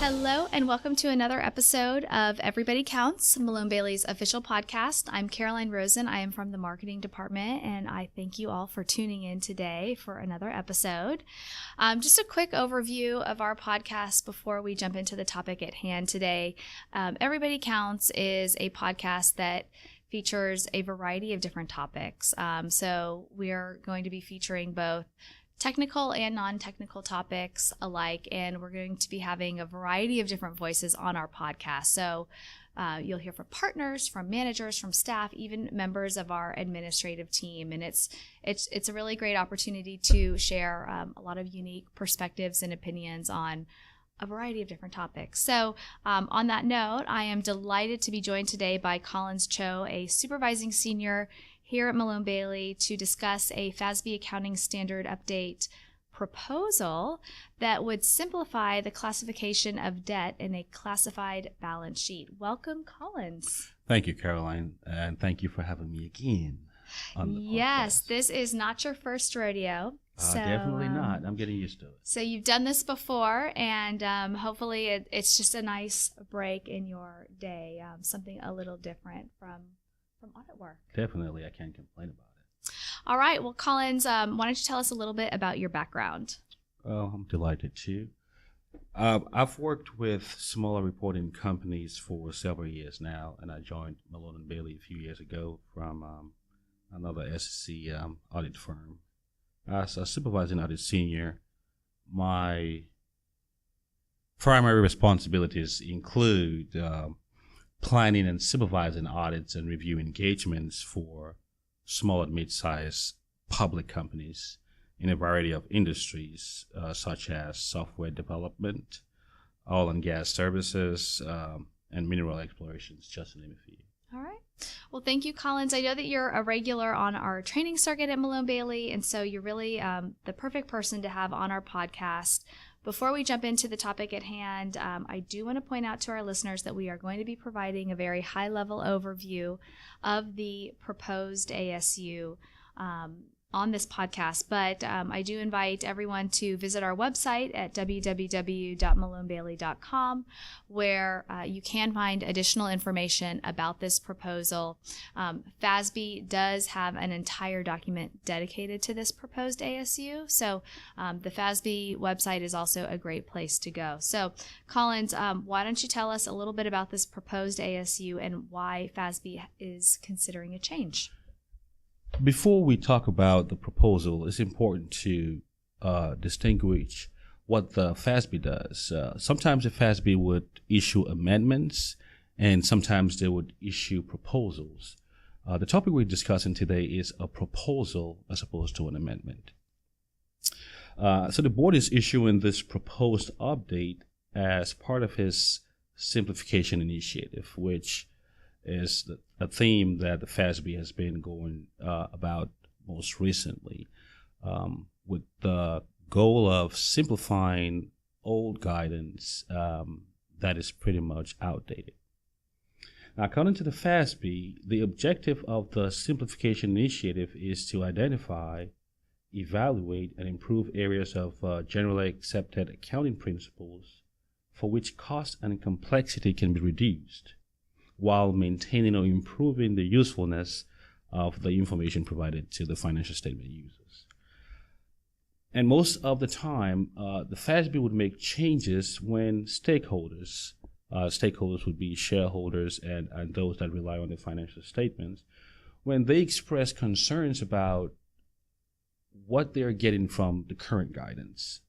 Hello and welcome to another episode of Everybody Counts, Malone Bailey's official podcast. I'm Caroline Rosen. I am from the marketing department, and I thank you all for tuning in today for another episode. Just a quick overview of our podcast before we jump into the topic at hand today. Everybody Counts is a podcast that features a variety of different topics. So we are going to be featuring both technical and non-technical topics alike, and we're going to be having a variety of different voices on our podcast. So you'll hear from partners, from managers, from staff, even members of our administrative team, and it's a really great opportunity to share a lot of unique perspectives and opinions on a variety of different topics. So on that note, I am delighted to be joined today by Ncho, a supervising senior here at Malone Bailey, to discuss a FASB accounting standard update proposal that would simplify the classification of debt in a classified balance sheet. Welcome, Collins. Thank you, Caroline, and thank you for having me again on the podcast. Yes, this is not your first rodeo. Definitely not. I'm getting used to it. So you've done this before, and hopefully it's just a nice break in your day, something a little different from audit work. Definitely. I can't complain about it. All right. Well, Collins, why don't you tell us a little bit about your background? Oh, I'm delighted to. I've worked with smaller reporting companies for several years now, and I joined Malone & Bailey a few years ago from another SEC audit firm. As a supervising audit senior, my primary responsibilities include planning and supervising audits and review engagements for small and mid-sized public companies in a variety of industries, such as software development, oil and gas services, and mineral explorations, just to name a few. All right. Well, thank you, Collins. I know that you're a regular on our training circuit at Malone Bailey, and so you're really the perfect person to have on our podcast. Before we jump into the topic at hand, I do want to point out to our listeners that we are going to be providing a very high-level overview of the proposed ASU on this podcast, but I do invite everyone to visit our website at www.malonebailey.com, where you can find additional information about this proposal. FASB does have an entire document dedicated to this proposed ASU, so the FASB website is also a great place to go. So, Collins, why don't you tell us a little bit about this proposed ASU and why FASB is considering a change? Before we talk about the proposal, it's important to distinguish what the FASB does. Sometimes the FASB would issue amendments, and sometimes they would issue proposals. The topic we're discussing today is a proposal as opposed to an amendment. So the board is issuing this proposed update as part of his simplification initiative, which is a theme that the FASB has been going about most recently, with the goal of simplifying old guidance that is pretty much outdated. Now, according to the FASB, the objective of the simplification initiative is to identify, evaluate, and improve areas of generally accepted accounting principles for which cost and complexity can be reduced, while maintaining or improving the usefulness of the information provided to the financial statement users. And most of the time, the FASB would make changes when stakeholders would be shareholders and those that rely on the financial statements, when they express concerns about what they're getting from the current guidance.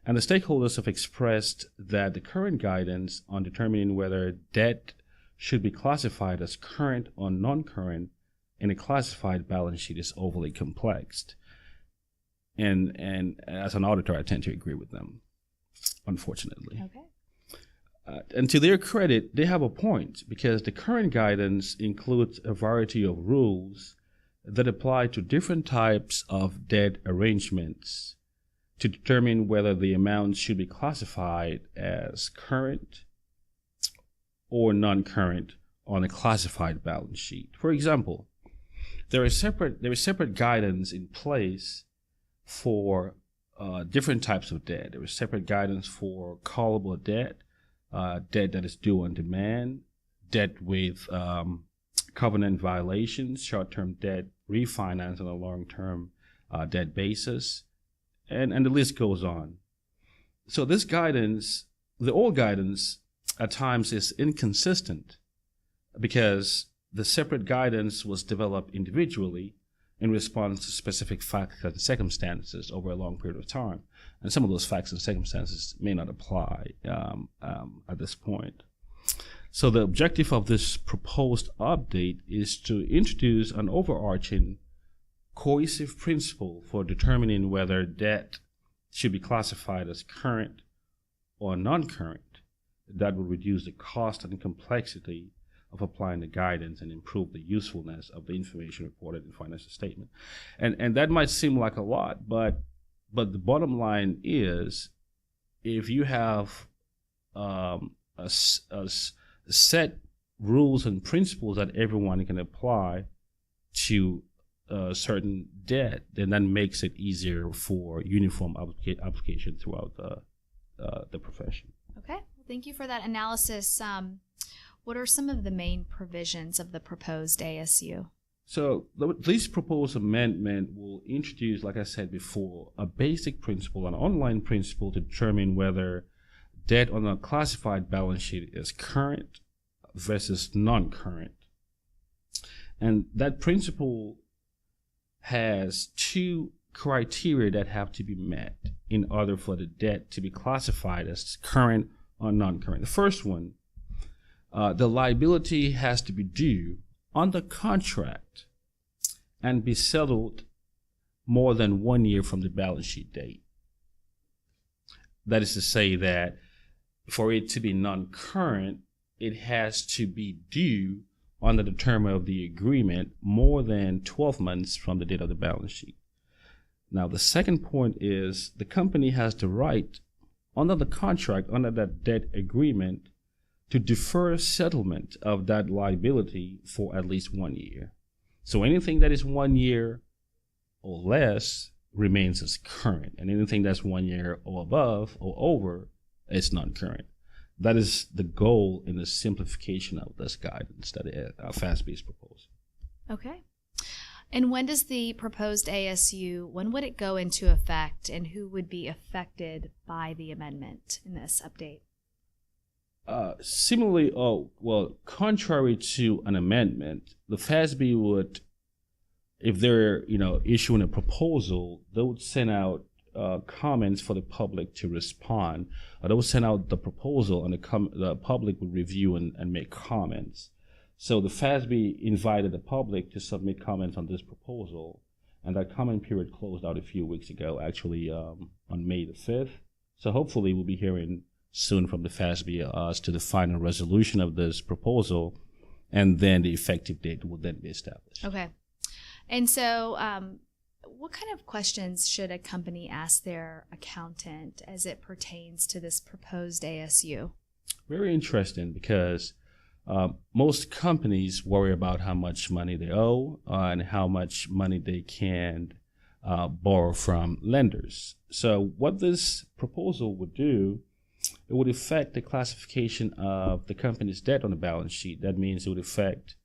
And the stakeholders have expressed that the current guidance on determining whether debt should be classified as current or non-current in a classified balance sheet is overly complex. And as an auditor, I tend to agree with them, unfortunately. Okay. And to their credit, they have a point, because the current guidance includes a variety of rules that apply to different types of debt arrangements to determine whether the amounts should be classified as current or non-current on a classified balance sheet. For example, there is separate guidance in place for different types of debt. There was separate guidance for callable debt, debt that is due on demand, debt with covenant violations, short-term debt refinance on a long-term debt basis, and the list goes on. So this guidance, the old guidance, at times is inconsistent because the separate guidance was developed individually in response to specific facts and circumstances over a long period of time. And some of those facts and circumstances may not apply at this point. So the objective of this proposed update is to introduce an overarching cohesive principle for determining whether debt should be classified as current or non-current. That would reduce the cost and complexity of applying the guidance and improve the usefulness of the information reported in financial statement. And that might seem like a lot, but the bottom line is, if you have a set rules and principles that everyone can apply to certain debt, then that makes it easier for uniform application throughout the profession. Okay, well, thank you for that analysis. What are some of the main provisions of the proposed ASU? So this proposed amendment will introduce, like I said before, a basic principle, an online principle to determine whether debt on a classified balance sheet is current versus non-current. And that principle has two criteria that have to be met in order for the debt to be classified as current or non-current. The first one, the liability has to be due under contract and be settled more than 1 year from the balance sheet date. That is to say that for it to be non-current, it has to be due under the term of the agreement more than 12 months from the date of the balance sheet. Now, the second point is the company has the right under the contract, under that debt agreement, to defer settlement of that liability for at least 1 year. So anything that is 1 year or less remains as current, and anything that's 1 year or above or over is non-current. That is the goal in the simplification of this guidance that FASB is proposing. Okay. And when does the proposed ASU, when would it go into effect, and who would be affected by the amendment in this update? Similarly, contrary to an amendment, the FASB would, if they're issuing a proposal, they would send out comments for the public to respond. They would send out the proposal, and the public would review and make comments. So the FASB invited the public to submit comments on this proposal, and that comment period closed out a few weeks ago, actually on May the 5th. So hopefully we'll be hearing soon from the FASB as to the final resolution of this proposal, and then the effective date will then be established. Okay. And so what kind of questions should a company ask their accountant as it pertains to this proposed ASU? Very interesting, because most companies worry about how much money they owe and how much money they can borrow from lenders. So what this proposal would do, it would affect the classification of the company's debt on the balance sheet. That means it would affect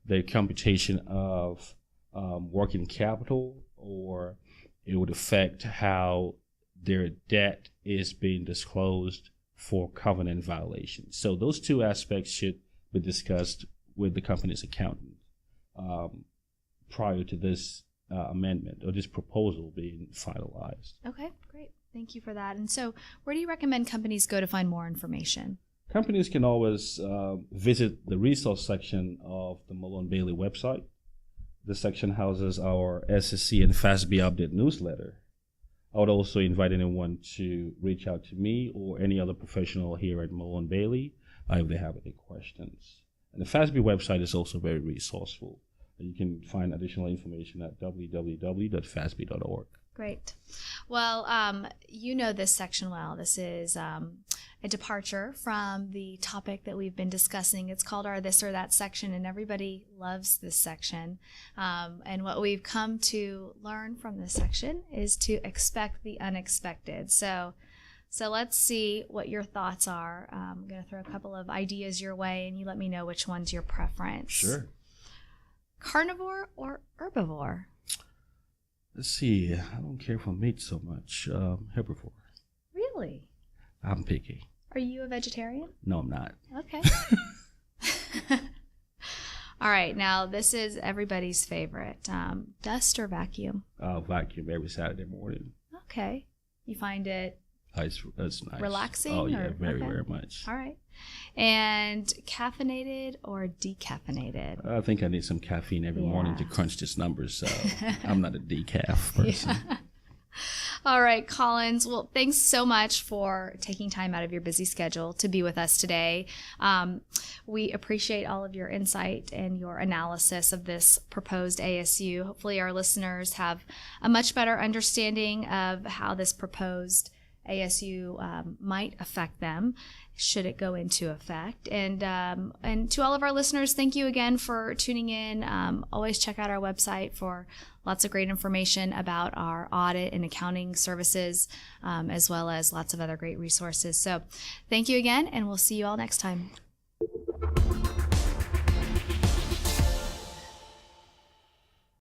the computation of working capital, or it would affect how their debt is being disclosed for covenant violations. So those two aspects should be discussed with the company's accountant prior to this amendment or this proposal being finalized. Okay, great. Thank you for that. And so where do you recommend companies go to find more information? Companies can always visit the resource section of the Malone Bailey website. This section houses our SEC and FASB update newsletter. I would also invite anyone to reach out to me or any other professional here at Malone Bailey if they have any questions. And the FASB website is also very resourceful. You can find additional information at www.fasb.org. Great. Well, you know this section well. This is a departure from the topic that we've been discussing. It's called our This or That section, and everybody loves this section. And what we've come to learn from this section is to expect the unexpected. So let's see what your thoughts are. I'm going to throw a couple of ideas your way, and you let me know which one's your preference. Sure. Carnivore or herbivore? Let's see. I don't care for meat so much. Herbivore. Really? I'm picky. Are you a vegetarian? No, I'm not. Okay. All right. Now, this is everybody's favorite. Dust or vacuum? Vacuum every Saturday morning. Okay. You find it It's nice. relaxing? Oh, yeah, or? very, Okay. very much. All right. And caffeinated or decaffeinated? I think I need some caffeine every morning to crunch these numbers, so I'm not a decaf person. Yeah. All right, Collins. Well, thanks so much for taking time out of your busy schedule to be with us today. We appreciate all of your insight and your analysis of this proposed ASU. Hopefully our listeners have a much better understanding of how this proposed ASU might affect them should it go into effect. And to all of our listeners, thank you again for tuning in. Always check out our website for lots of great information about our audit and accounting services, as well as lots of other great resources. So thank you again, and we'll see you all next time.